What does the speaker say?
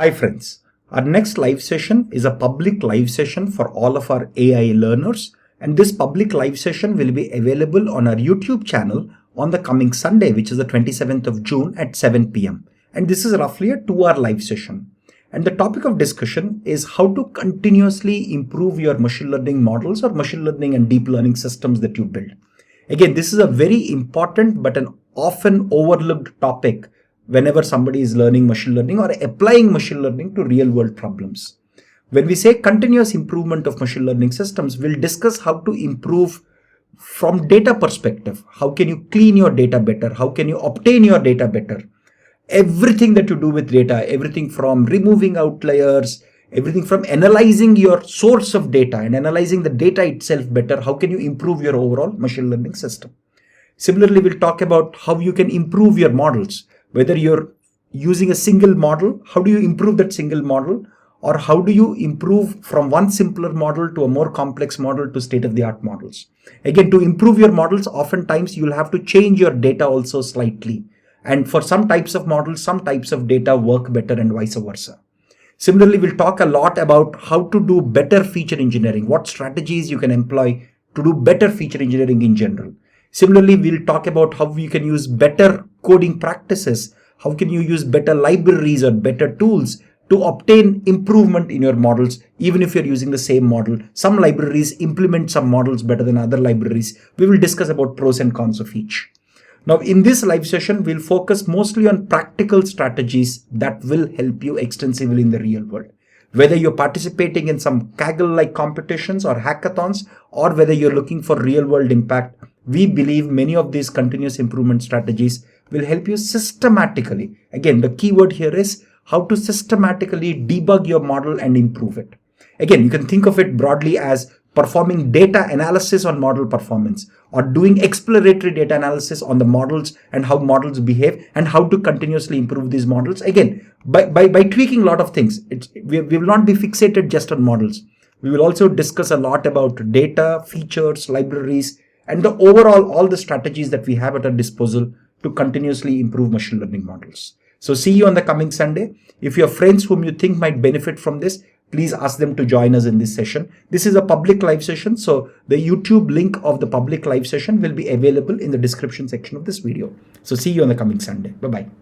Hi friends, our next live session is a public live session for all of our AI learners, and this public live session will be available on our YouTube channel on the coming Sunday, which is the 27th of June at 7 p.m. And this is roughly a 2-hour live session. And the topic of discussion is how to continuously improve your machine learning models or machine learning and deep learning systems that you build. Again, this is a very important but an often overlooked topic whenever somebody is learning machine learning or applying machine learning to real world problems. When we say continuous improvement of machine learning systems, we'll discuss how to improve from data perspective. How can you clean your data better? How can you obtain your data better? Everything that you do with data, everything from removing outliers, everything from analyzing your source of data and analyzing the data itself better, how can you improve your overall machine learning system? Similarly, we'll talk about how you can improve your models. Whether you're using a single model, how do you improve that single model? Or how do you improve from one simpler model to a more complex model to state-of-the-art models? Again, to improve your models, oftentimes you'll have to change your data also slightly. And for some types of models, some types of data work better and vice versa. Similarly, we'll talk a lot about how to do better feature engineering, what strategies you can employ to do better feature engineering in general. Similarly, we'll talk about how you can use better coding practices, how can you use better libraries or better tools to obtain improvement in your models, even if you're using the same model. Some libraries implement some models better than other libraries. We will discuss about pros and cons of each. Now, in this live session, we'll focus mostly on practical strategies that will help you extensively in the real world. Whether you're participating in some Kaggle-like competitions or hackathons, or whether you're looking for real-world impact, we believe many of these continuous improvement strategies will help you systematically. Again, the key word here is how to systematically debug your model and improve it. Again, you can think of it broadly as performing data analysis on model performance or doing exploratory data analysis on the models and how models behave and how to continuously improve these models. Again, by tweaking a lot of things, we will not be fixated just on models. We will also discuss a lot about data, features, libraries, and the overall all the strategies that we have at our disposal to continuously improve machine learning models. So see you on the coming Sunday. If you have friends whom you think might benefit from this, please ask them to join us in this session. This is a public live session, so the YouTube link of the public live session will be available in the description section of this video. So see you on the coming Sunday. Bye-bye.